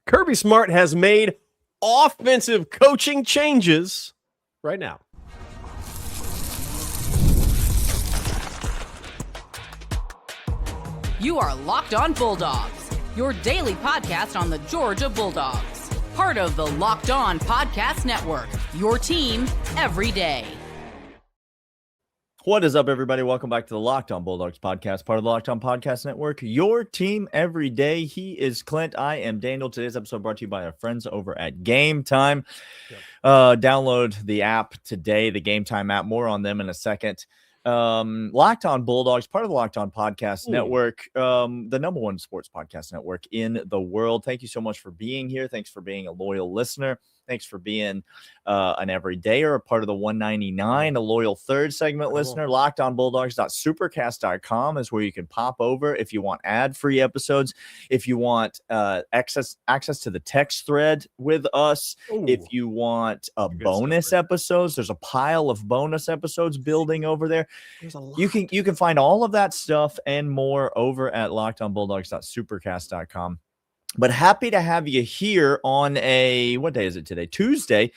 Kirby Smart has made offensive coaching changes right now. You are Locked On Bulldogs, your daily podcast on the Georgia Bulldogs. Part of the Locked On Podcast Network, your team every day. What is up, everybody? Welcome back to the Locked On Bulldogs podcast, part of the Locked On Podcast Network, your team every day. He is Clint. I am Daniel. Today's episode brought to you by our friends over at Game Time. Download the app today, the Game Time app. More on them in a second. Locked On Bulldogs, part of the Locked On Podcast Network, the number one sports podcast network in the world. Thank you so much for being here. Thanks for being a loyal listener. Thanks for being an everydayer, a part of the 199, a loyal third segment listener. LockedOnBulldogs.supercast.com is where you can pop over if you want ad-free episodes, if you want access to the text thread with us, if you want bonus episodes. There's a pile of bonus episodes building over there. You can find all of that stuff and more over at LockedOnBulldogs.supercast.com. But happy to have you here on what day is it today? Tuesday,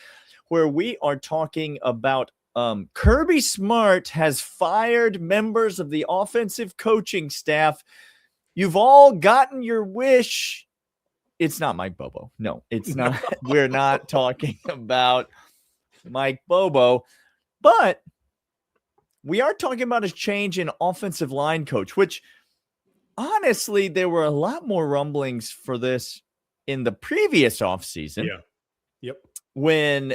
where we are talking about Kirby Smart has fired members of the offensive coaching staff. You've all gotten your wish. It's not Mike Bobo. No, it's not. We're not talking about Mike Bobo, but we are talking about a change in offensive line coach, which honestly, there were a lot more rumblings for this in the previous offseason. Yeah. Yep. When,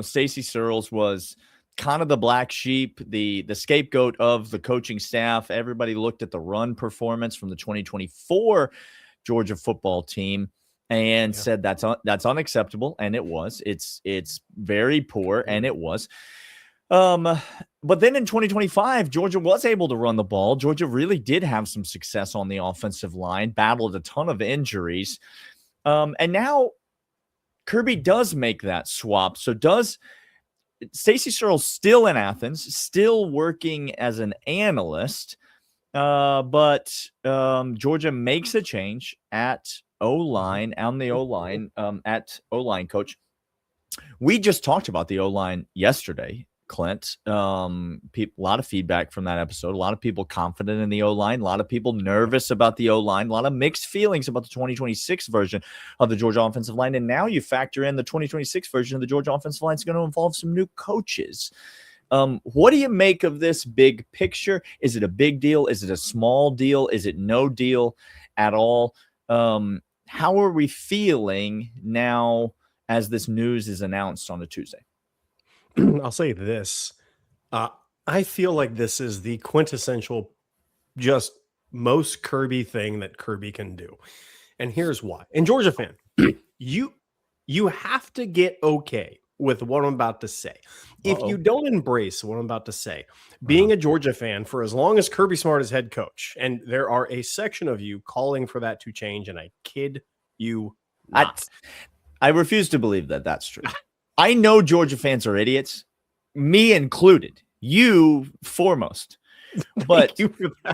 Stacey Searles was kind of the black sheep, the scapegoat of the coaching staff. Everybody looked at the run performance from the 2024 Georgia football team and said that's unacceptable, and it was. It's very poor, and it was. But then in 2025, Georgia was able to run the ball. Georgia really did have some success on the offensive line, battled a ton of injuries. And now Kirby does make that swap. So does Stacey Searles still in Athens, still working as an analyst, but Georgia makes a change at O-line, on the O-line, at O-line coach. We just talked about the O-line yesterday, Clint. A lot of feedback from that episode. A lot of people confident in the O-line. A lot of people nervous about the O-line. A lot of mixed feelings about the 2026 version of the Georgia offensive line. And now you factor in the 2026 version of the Georgia offensive line is going to involve some new coaches. What do you make of this big picture? Is it a big deal? Is it a small deal? Is it no deal at all? How are we feeling now as this news is announced on a Tuesday? I'll say this. I feel like this is the quintessential, just most Kirby thing that Kirby can do. And here's why. And Georgia fan, you have to get okay with what I'm about to say. If you don't embrace what I'm about to say, being a Georgia fan for as long as Kirby Smart is head coach, and there are a section of you calling for that to change, and I kid you not. I refuse to believe that that's true. I know Georgia fans are idiots, me included, you foremost. But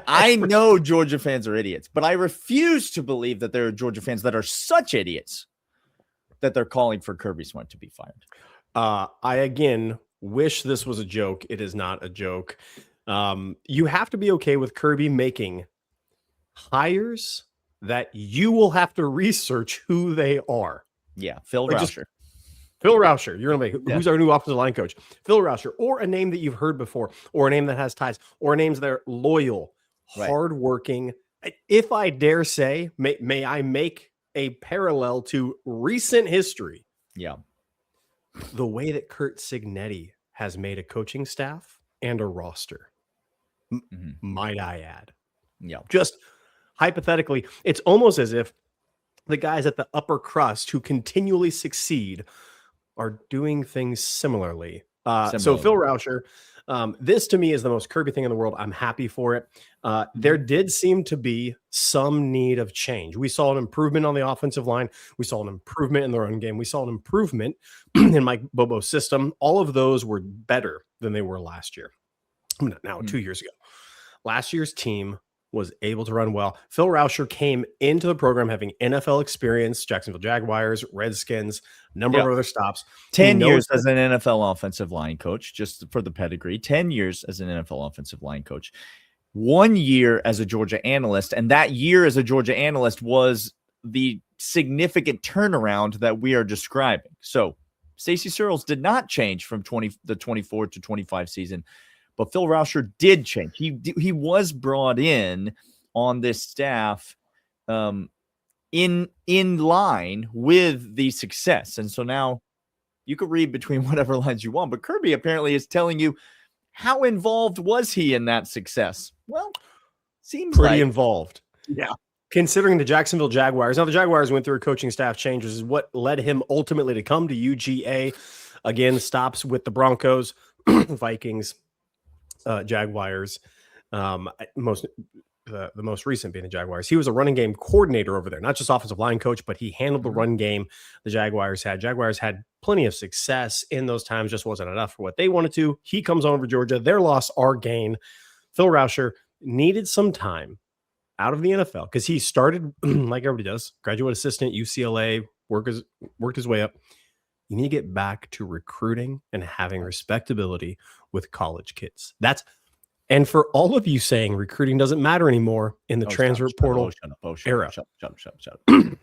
I know Georgia fans are idiots, but I refuse to believe that there are Georgia fans that are such idiots that they're calling for Kirby Smart to be fired. I, again, wish this was a joke. It is not a joke. You have to be okay with Kirby making hires that you will have to research who they are. Yeah, Phil Rauscher. Phil Rauscher, you're going to make who's our new offensive line coach? Phil Rauscher, or a name that you've heard before, or a name that has ties, or names that are loyal, hardworking. If I dare say, may I make a parallel to recent history? Yeah. The way that Curt Cignetti has made a coaching staff and a roster, might I add. Yeah. Just hypothetically, it's almost as if the guys at the upper crust who continually succeed are doing things similarly. So Phil Rauscher, this to me is the most Kirby thing in the world. I'm happy for it. There did seem to be some need of change. We saw an improvement on the offensive line. We saw an improvement in the run game. We saw an improvement in Mike Bobo's system. All of those were better than they were last year. Now, 2 years ago. Last year's team was able to run well. Phil Rauscher came into the program having NFL experience, Jacksonville Jaguars, Redskins, number of other stops. 10 years as an NFL offensive line coach, just for the pedigree, 10 years as an NFL offensive line coach, 1 year as a Georgia analyst. And that year as a Georgia analyst was the significant turnaround that we are describing. So Stacey Searles did not change from the 24 to 25 season, but Phil Rauscher did change. He was brought in on this staff in line with the success. And so now you could read between whatever lines you want, but Kirby apparently is telling you, how involved was he in that success? Well, seems pretty like involved. Yeah. Considering the Jacksonville Jaguars. Now, the Jaguars went through a coaching staff change, which is what led him ultimately to come to UGA. Again, stops with the Broncos, Vikings, Jaguars, the most recent being the Jaguars. He was a running game coordinator over there, not just offensive line coach, but he handled the run game the Jaguars had. Jaguars had plenty of success in those times, just wasn't enough for what they wanted to. He comes on for Georgia. Their loss, our gain. Phil Rauscher needed some time out of the NFL because he started like everybody does, graduate assistant, UCLA, worked his way up. You need to get back to recruiting and having respectability with college kids. And for all of you saying recruiting doesn't matter anymore in the transfer portal era. Shut up.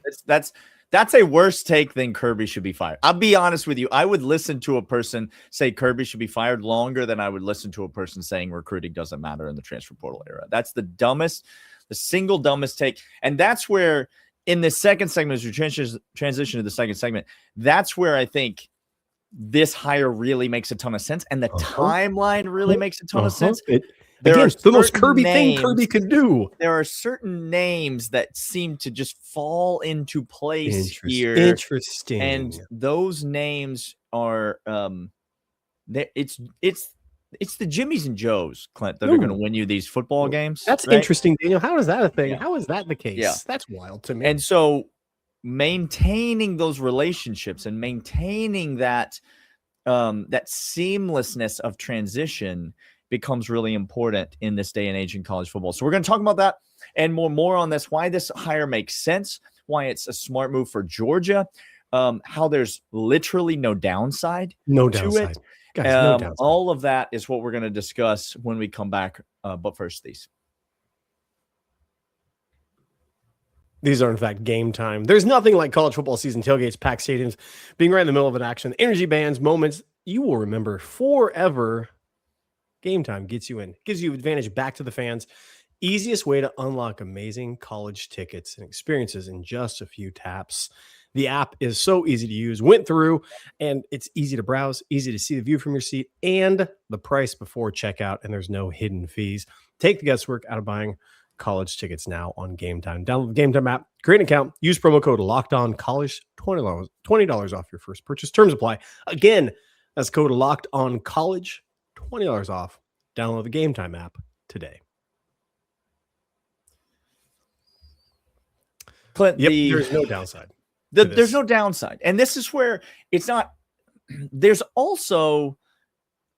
That's a worse take than Kirby should be fired. I'll be honest with you. I would listen to a person say Kirby should be fired longer than I would listen to a person saying recruiting doesn't matter in the transfer portal era. That's the single dumbest take. And that's where in the second segment, as we transition to the second segment, that's where I think this hire really makes a ton of sense. And the timeline really makes a ton of sense. There are the most Kirby thing Kirby could do. There are certain names that seem to just fall into place here. Interesting. And those names are it's the Jimmies and Joes, Clint, that are going to win you these football games. That's interesting, Daniel. How is that a thing? Yeah. How is that the case? Yeah. That's wild to me. And so maintaining those relationships and maintaining that seamlessness of transition becomes really important in this day and age in college football. So we're going to talk about that and more on this, why this hire makes sense, why it's a smart move for Georgia, how there's literally no downside to it. Guys, no downside. All of that is what we're going to discuss when we come back. But first, These are, in fact, game time. There's nothing like college football season tailgates, packed stadiums, being right in the middle of an action, energy bands, moments you will remember forever. Game time gets you in, gives you advantage back to the fans. Easiest way to unlock amazing college tickets and experiences in just a few taps. The app is so easy to use, went through, and it's easy to browse, easy to see the view from your seat and the price before checkout, and there's no hidden fees. Take the guesswork out of buying college tickets now on Game Time. Download the Game Time app, create an account, use promo code LOCKEDONCollege, $20 off your first purchase. Terms apply. Again, that's code LOCKEDONCollege, $20 off. Download the Game Time app today. Clint, there's no downside. There's no downside. And this is where it's not, there's also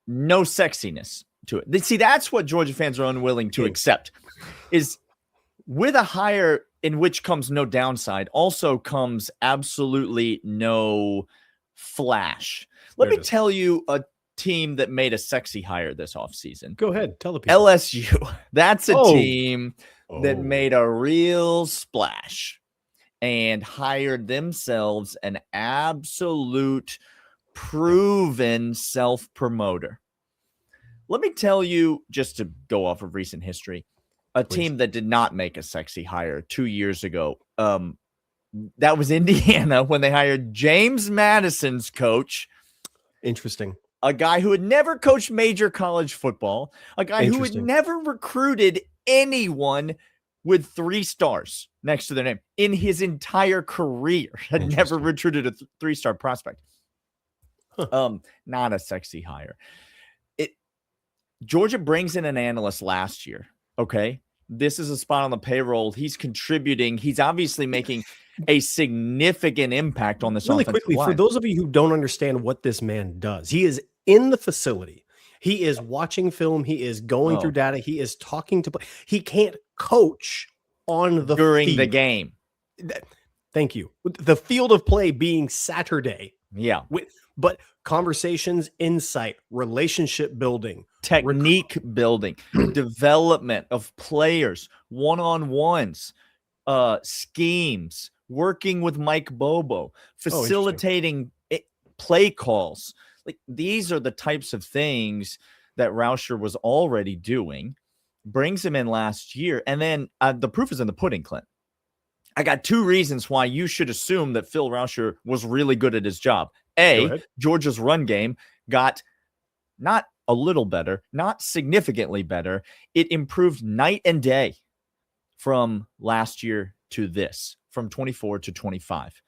no sexiness to it. See, that's what Georgia fans are unwilling to accept, is with a hire in which comes no downside, also comes absolutely no flash. Let me tell you a team that made a sexy hire this offseason. Go ahead. Tell the people. LSU. That's a team that made a real splash and hired themselves an absolute proven self-promoter. Let me tell you, just to go off of recent history, a team that did not make a sexy hire 2 years ago. That was Indiana when they hired James Madison's coach. Interesting. A guy who had never coached major college football, a guy who had never recruited anyone with 3 stars next to their name in his entire career, had never recruited a 3-star prospect. Not a sexy hire. Georgia brings in an analyst last year. Okay. This is a spot on the payroll. He's contributing. He's obviously making a significant impact on this. Really quickly, for those of you who don't understand what this man does, he is in the facility. He is watching film. He is going through data. He is talking to. He can't coach on the during field. the game. Thank you. The field of play being Saturday. Yeah. But conversations, insight, relationship building, technique building, development of players, one-on-ones, schemes, working with Mike Bobo, facilitating play calls. Like, these are the types of things that Rauscher was already doing, brings him in last year. And then the proof is in the pudding, Clint. I got two reasons why you should assume that Phil Rauscher was really good at his job. A, Georgia's run game got not a little better, not significantly better. It improved night and day from last year to this, from 24 to 25,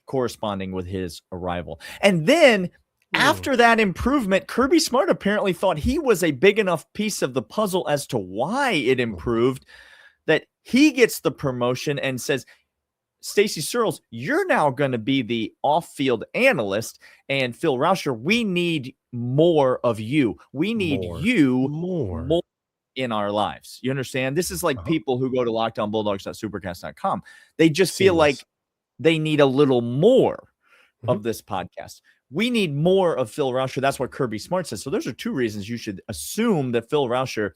corresponding with his arrival. And then after that improvement, Kirby Smart apparently thought he was a big enough piece of the puzzle as to why it improved that he gets the promotion and says, Stacey Searles, you're now going to be the off-field analyst, and Phil Rauscher, we need more of you. We need you more in our lives. You understand? This is like people who go to lockdownbulldogs.supercast.com. They just feel like they need a little more of this podcast. We need more of Phil Rauscher. That's what Kirby Smart says. So those are two reasons you should assume that Phil Rauscher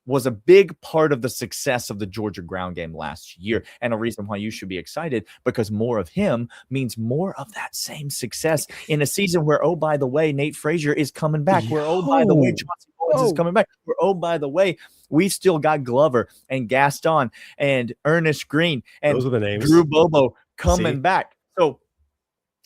was a big part of the success of the Georgia ground game last year, and a reason why you should be excited, because more of him means more of that same success in a season where, oh, by the way, Nate Frazier is coming back. Where, oh, by the way, Chauncey Bowens is coming back. Where, oh, by the way, we've still got Glover and Gaston and Ernest Green and those are the names. Drew Bobo coming back. So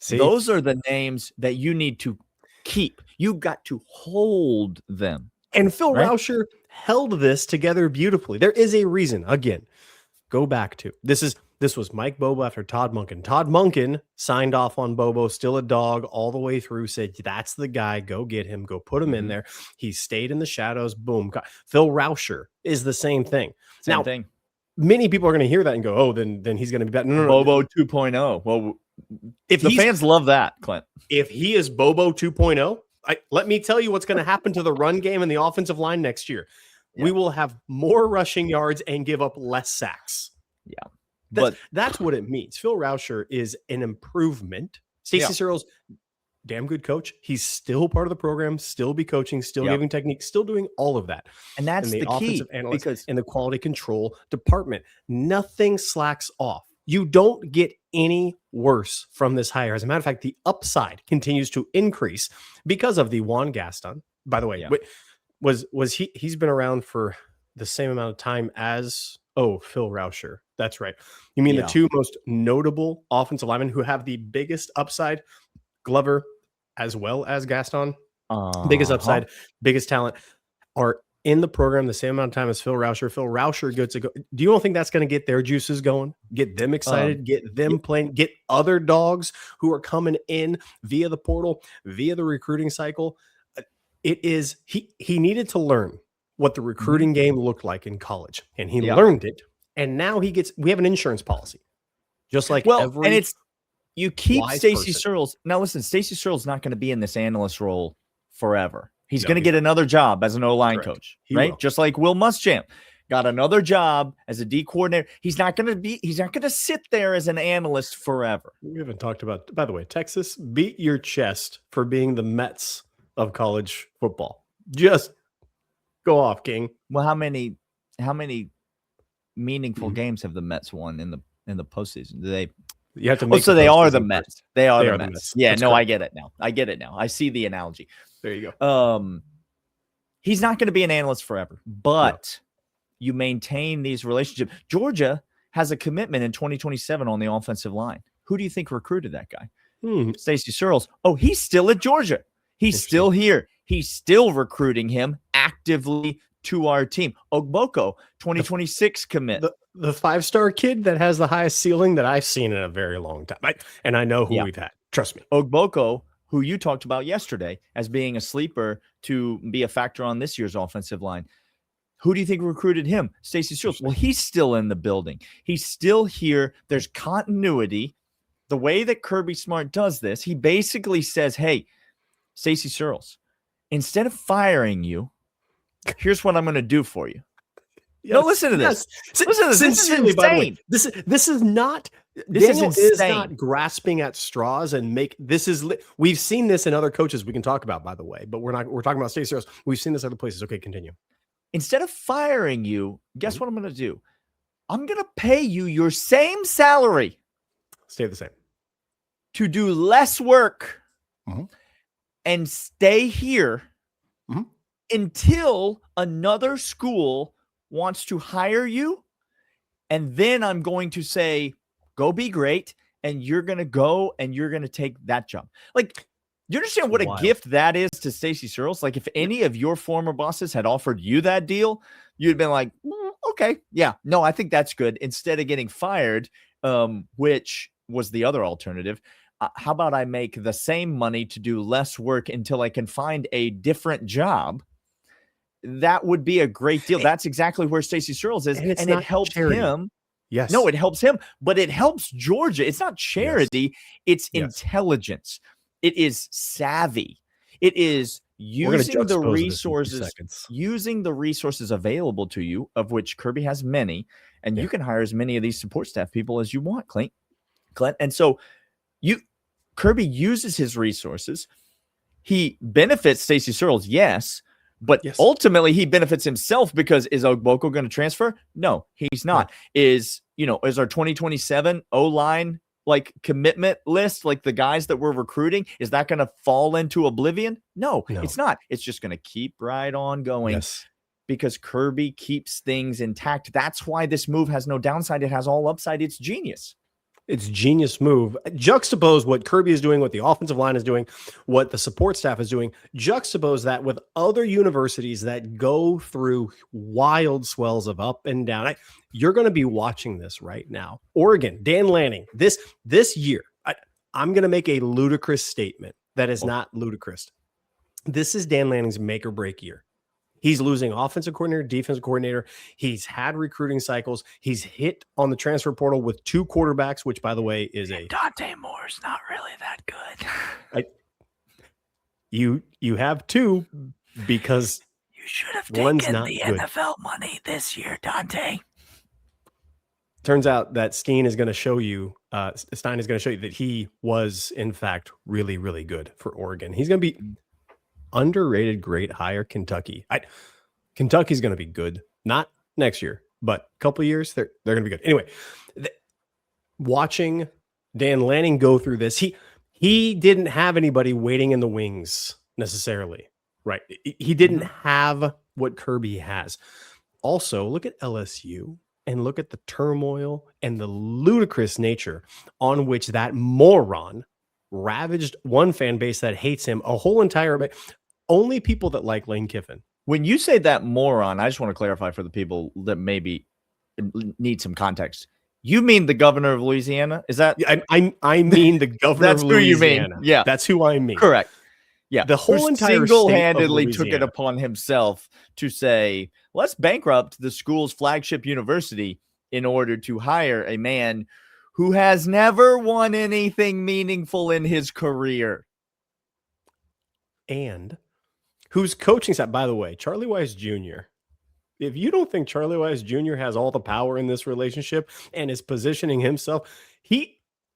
those are the names that you need to keep. You've got to hold them. And Phil Rauscher held this together beautifully. There is a reason. Again, go back to this was Mike Bobo after Todd Monken. Todd Monken signed off on Bobo, still a dog all the way through, said, that's the guy, go get him, go put him in there. He stayed in the shadows, boom. Phil Rauscher is the same thing. Same thing. Many people are going to hear that and go, oh, then he's going to be better. No. Bobo 2.0. Well, if the fans love that, Clint. If he is Bobo 2.0, let me tell you what's going to happen to the run game and the offensive line next year. Yeah. We will have more rushing yards and give up less sacks. Yeah. That's what it means. Phil Rauscher is an improvement. Stacey Searles, damn good coach. He's still part of the program, still be coaching, still giving technique, still doing all of that. And that's the key, because in the quality control department, nothing slacks off. You don't get any worse from this hire. As a matter of fact, the upside continues to increase because of the Juan Gaston. By the way, was he's been around for the same amount of time as Phil Rauscher. That's right. You mean the two most notable offensive linemen who have the biggest upside, Glover as well as Gaston, biggest upside, biggest talent, are in the program the same amount of time as Phil Rauscher. Phil Rauscher gets to go. Do you don't think that's going to get their juices going? Get them excited, get them playing, get other dogs who are coming in via the portal, via the recruiting cycle. It is he needed to learn what the recruiting game looked like in college, and he learned it. And now we have an insurance policy, just like every. And you keep Stacey Searles. Now listen, Stacey Searles not going to be in this analyst role forever. He's going to get another job as an O-line coach, right? Just like Will Muschamp got another job as a D coordinator. He's not going to sit there as an analyst forever. We haven't talked about, by the way, Texas, beat your chest for being the Mets of college football. Just go off, King. Well, how many meaningful games have the Mets won in the postseason? Do they? You have to make so they are the Mets. They are the Mets. Yeah, That's no, correct. I get it now. I see the analogy. There you go. He's not going to be an analyst forever, but you maintain these relationships. Georgia has a commitment in 2027 on the offensive line. Who do you think recruited that guy? Stacey Searles. Oh, he's still at Georgia. He's still here. He's still recruiting him actively to our team. Ogboko, 2026 commit. The 5-star kid that has the highest ceiling that I've seen in a very long time. And I know who we've had. Trust me. Ogboko, who you talked about yesterday as being a sleeper to be a factor on this year's offensive line. Who do you think recruited him? Stacey Searles. Well, he's still in the building. He's still here. There's continuity. The way that Kirby Smart does this, he basically says, hey, Stacey Searles, instead of firing you, here's what I'm going to do for you. No, listen to this. Yes. Listen to this. This is Sincerely, by the way, insane. this is not. This Daniel is is insane. not grasping at straws and make this is. We've seen this in other coaches we can talk about, by the way, but we're talking about Stacey Searles. We've seen this other places. Okay, continue. Instead of firing you, guess what I'm going to do? I'm going to pay you your same salary. Stay the same. To do less work and stay here until another school wants to hire you. And then I'm going to say, go be great. And you're going to go and you're going to take that job. Like, you understand what a gift that is to Stacey Searles? Like, if any of your former bosses had offered you that deal, you'd been like, okay, yeah, no, I think that's good. Instead of getting fired, which was the other alternative. How about I make the same money to do less work until I can find a different job? That would be a great deal. That's exactly where Stacey Searles is. And it helps him. Yes. No, it helps him, but it helps Georgia. It's not charity. It's intelligence. It is savvy. It is using the resources available to you, of which Kirby has many, and you can hire as many of these support staff people as you want, Clint. And so Kirby uses his resources. He benefits Stacey Searles, yes, but ultimately he benefits himself, because is Ogboko going to transfer? No, he's not. Is our 2027 O-line like commitment list, like the guys that we're recruiting, is that going to fall into oblivion? No, it's not. It's just going to keep right on going because Kirby keeps things intact. That's why this move has no downside. It has all upside. It's genius. It's genius move. Juxtapose what Kirby is doing, what the offensive line is doing, what the support staff is doing. Juxtapose that with other universities that go through wild swells of up and down. You're going to be watching this right now. Oregon, Dan Lanning, this year, I'm going to make a ludicrous statement that is not ludicrous. This is Dan Lanning's make or break year. He's losing offensive coordinator, defensive coordinator. He's had recruiting cycles. He's hit on the transfer portal with 2 quarterbacks, which, by the way, is Dante Moore's not really that good. You have 2 because you should have taken the NFL money this year, Dante. Turns out that Stein is going to show you that he was, in fact, really, really good for Oregon. He's going to be underrated, great hire. Kentucky. Kentucky's going to be good. Not next year, but a couple of years, they're going to be good. Anyway, watching Dan Lanning go through this, he didn't have anybody waiting in the wings necessarily, right? He didn't have what Kirby has. Also, look at LSU and look at the turmoil and the ludicrous nature on which that moron ravaged one fan base that hates him, a whole entire only people that like Lane Kiffin. When you say that moron, I just want to clarify for the people that maybe need some context. You mean the governor of Louisiana? Is that? I mean the governor that's of who Louisiana. You mean. Yeah, that's who I mean. Correct. Yeah, the whole entire single-handedly took it upon himself to say, let's bankrupt the school's flagship university in order to hire a man who has never won anything meaningful in his career. And whose coaching staff, by the way, Charlie Weiss Jr. If you don't think Charlie Weiss Jr. has all the power in this relationship and is positioning himself,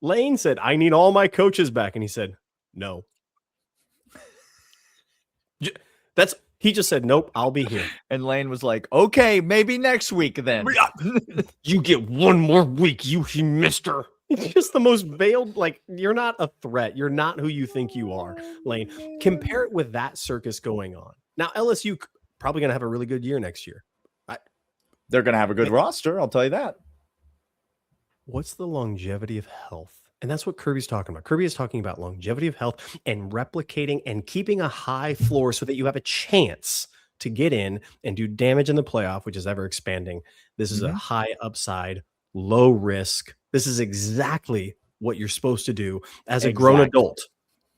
Lane said, I need all my coaches back. And he said, no. He just said, nope, I'll be here. And Lane was like, okay, maybe next week then. You get one more week, you mister. It's just the most veiled, like, you're not a threat. You're not who you think you are, Lane. Compare it with that circus going on. Now, LSU probably going to have a really good year next year. They're going to have a good roster, I'll tell you that. What's the longevity of health? And that's what Kirby's talking about. Kirby is talking about longevity of health and replicating and keeping a high floor so that you have a chance to get in and do damage in the playoff, which is ever expanding. This is a high upside, low risk. This is exactly what you're supposed to do as a grown adult.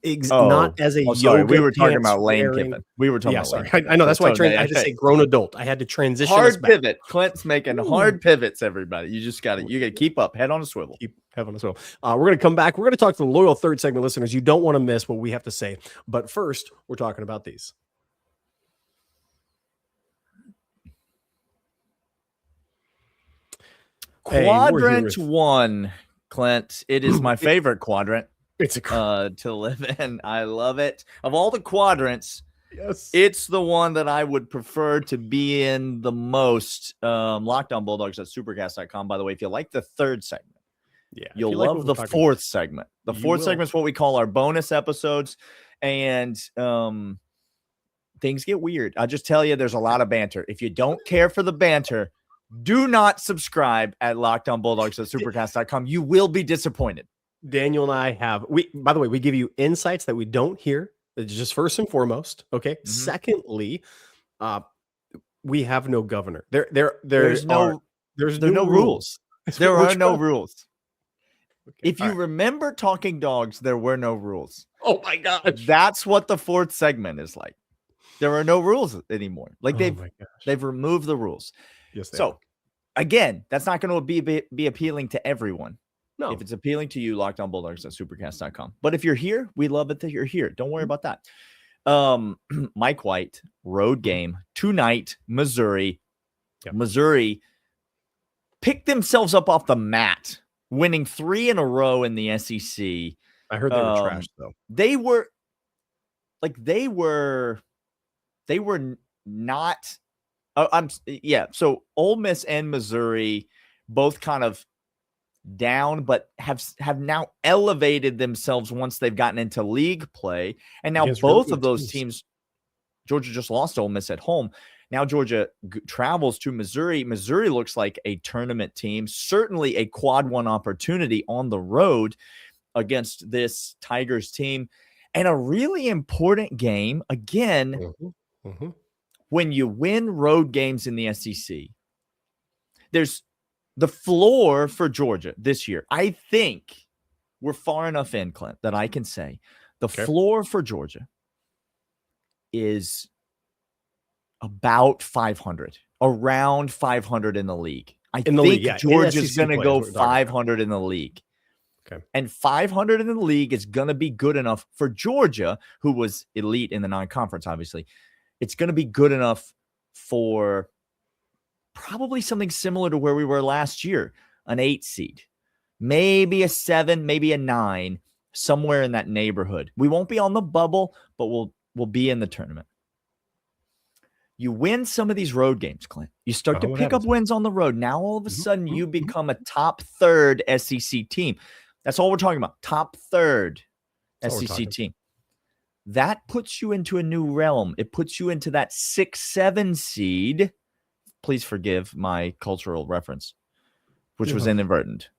Not as a yoga. We were talking about Lane Kiffin. We were talking about Lane Kiffin. I know. That's why I had to say grown adult. I had to transition. Hard pivot. Clint's making hard pivots, everybody. You just got to keep up. Head on a swivel. Keep head on a swivel. We're going to come back. We're going to talk to the loyal third segment listeners. You don't want to miss what we have to say. But first, we're talking about these. Quadrant 1, Clint. It is my favorite quadrant. It's a to live in. I love it. Of all the quadrants, yes, it's the one that I would prefer to be in the most. Lockdown Bulldogs at supercast.com. By the way, if you like the third segment, you'll love the fourth segment. The fourth segment is what we call our bonus episodes. And things get weird. I'll just tell you, there's a lot of banter. If you don't care for the banter, do not subscribe at Lockdown Bulldogs at supercast.com. You will be disappointed. Daniel and I have, by the way, we give you insights that we don't hear. It's just first and foremost. Okay. Mm-hmm. Secondly, we have no governor. There's no rules. There are no rules. Okay. If you remember Talking Dogs, there were no rules. Oh my gosh. That's what the fourth segment is like. There are no rules anymore. Like they've removed the rules. Yes. So again, that's not going to be appealing to everyone. No. If it's appealing to you, Lockdown Bulldogs at supercast.com. But if you're here, we love it that you're here. Don't worry about that. Mike White, road game tonight, Missouri. Yep. Missouri picked themselves up off the mat, winning 3 in a row in the SEC. I heard they were trash, though. They were not. So Ole Miss and Missouri both kind of down, but have now elevated themselves once they've gotten into league play. And now both of those teams, Georgia just lost to Ole Miss at home. Now Georgia travels to Missouri. Missouri looks like a tournament team, certainly a quad 1 opportunity on the road against this Tigers team, and a really important game. Again, when you win road games in the SEC, there's the floor for Georgia this year. I think we're far enough in, Clint, that I can say the floor for Georgia is about 500, around 500 in the league. I think Georgia's going to go 500 in the league. Okay. And 500 in the league is going to be good enough for Georgia, who was elite in the non-conference, obviously. It's going to be good enough for probably something similar to where we were last year, an 8 seed, maybe a 7, maybe a 9, somewhere in that neighborhood. We won't be on the bubble, but we'll be in the tournament. You win some of these road games, Clint. You start to pick up wins on the road. Now, all of a sudden, you become a top 3rd SEC team. That's all we're talking about. Top 3rd SEC team. That puts you into a new realm. It puts you into that 6-7 seed. Please forgive my cultural reference, which was inadvertent.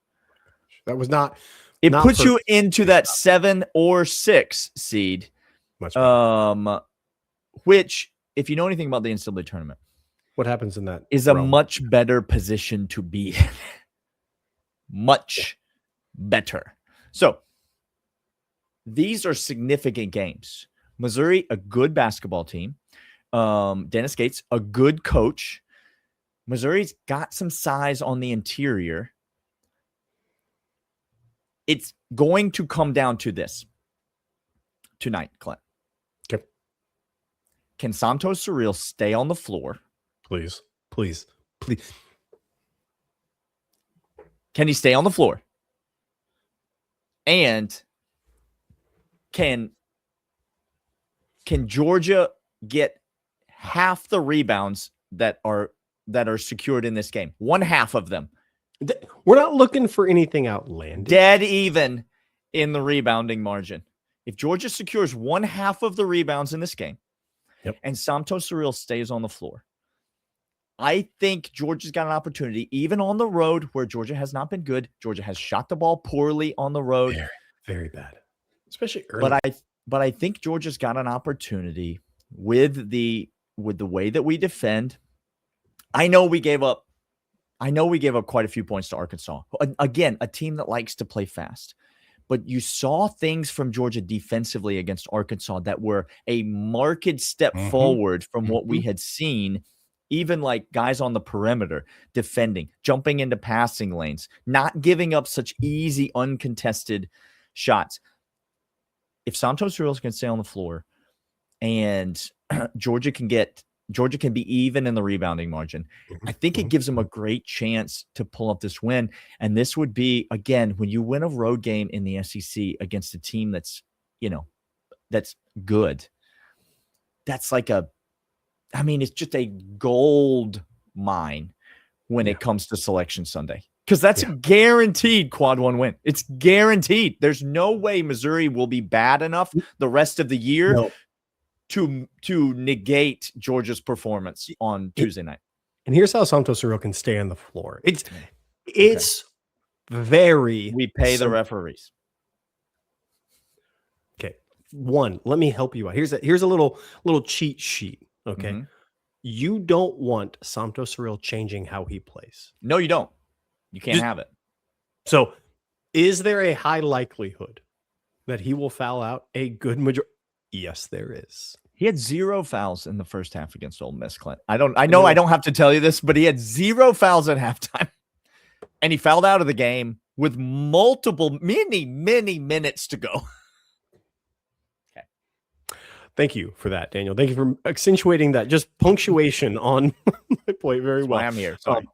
That was not. It puts you into that 7 or 6 seed, which, if you know anything about the NCAA tournament, what happens in that is a much better position to be in. Much better. So these are significant games. Missouri, a good basketball team. Dennis Gates, a good coach. Missouri's got some size on the interior. It's going to come down to this tonight, Clint. Okay. Can Santos Surreal stay on the floor? Please. Can he stay on the floor? And can Georgia get half the rebounds that are secured in this game? 1/2 of them. We're not looking for anything outlandish. Dead even in the rebounding margin. If Georgia secures 1/2 of the rebounds in this game, and Santos Surreal stays on the floor, I think Georgia's got an opportunity, even on the road where Georgia has not been good. Georgia has shot the ball poorly on the road. Very, very bad. Especially early. But I think Georgia's got an opportunity with the way that we defend. I know we gave up quite a few points to Arkansas. Again, a team that likes to play fast. But you saw things from Georgia defensively against Arkansas that were a marked step forward from what we had seen, even like guys on the perimeter defending, jumping into passing lanes, not giving up such easy, uncontested shots. If Santos Surreal can stay on the floor and Georgia can get Georgia can be even in the rebounding margin. I think it gives them a great chance to pull up this win. And this would be, again, when you win a road game in the SEC against a team that's, that's good. That's like it's just a gold mine when it comes to Selection Sunday. Because that's a guaranteed quad one win. It's guaranteed. There's no way Missouri will be bad enough the rest of the year to negate Georgia's performance on Tuesday night. And here's how Santos Cerrillo can stay on the floor. It's very. We pay the referees. Okay. One, let me help you out. Here's a little cheat sheet. Okay. Mm-hmm. You don't want Santos Cerrillo changing how he plays. No, you don't. You can't have it. So is there a high likelihood that he will foul out a good majority? Yes, there is. He had 0 fouls in the first half against Ole Miss, Clint. I know I don't have to tell you this, but he had 0 fouls at halftime. And he fouled out of the game with many minutes to go. Okay. Thank you for that, Daniel. Thank you for accentuating that. Just punctuation on my point very well. I'm here. Sorry.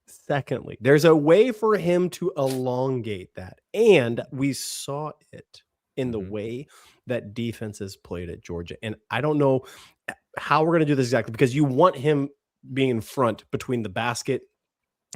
Secondly, there's a way for him to elongate that. And we saw it in the way that defenses played at Georgia. And I don't know how we're going to do this exactly, because you want him being in front between the basket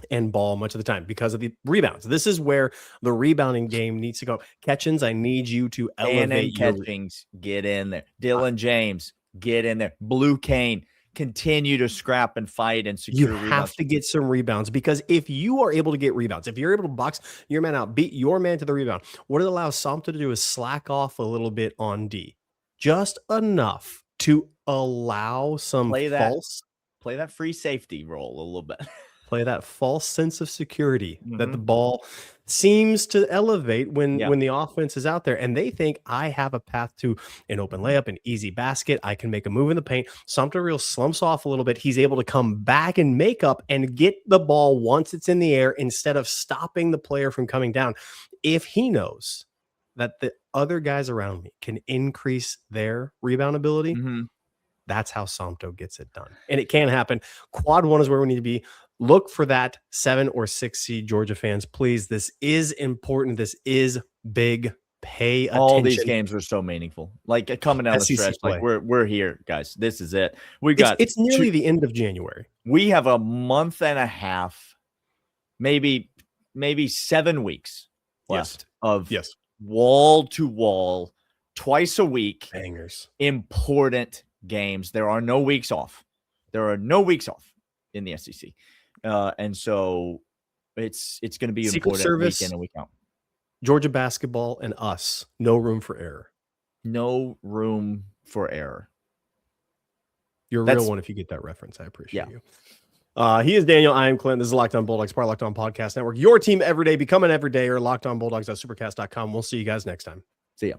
and ball much of the time because of the rebounds. This is where the rebounding game needs to go. Catchings, I need you to elevate your Catchings, get in there. Dylan James, get in there. Blue Cane, continue to scrap and fight and secure You rebounds. have to get some rebounds, because if you are able to get rebounds, if you're able to box your man out, beat your man to the rebound, what it allows Samto to do is slack off a little bit on D, just enough to allow some play that free safety role a little bit. Play that false sense of security that the ball seems to elevate when the offense is out there, and they think I have a path to an open layup, an easy basket. I can make a move in the paint. Sumter Real slumps off a little bit. He's able to come back and make up and get the ball once it's in the air instead of stopping the player from coming down. If he knows that the other guys around me can increase their rebound ability, that's how Samto gets it done. And it can happen. Quad one is where we need to be. Look for that 7 or 6 seed, Georgia fans. Please, this is important. This is big. Pay attention. All these games are so meaningful. Like coming down the stretch, like we're here, guys. This is it. It's nearly the end of January. We have a month and a half, maybe 7 weeks left of wall to wall, twice a week, bangers, important games. There are no weeks off. In the SEC. And so it's going to be Secret important Service, week in and week out. Georgia basketball and us, no room for error. No room for error. You're a real one if you get that reference. I appreciate you. He is Daniel. I am Clint. This is Locked On Bulldogs, part of Locked On Podcast Network. Your team every day. Become an everydayer. LockedOnBulldogs.supercast.com. We'll see you guys next time. See ya.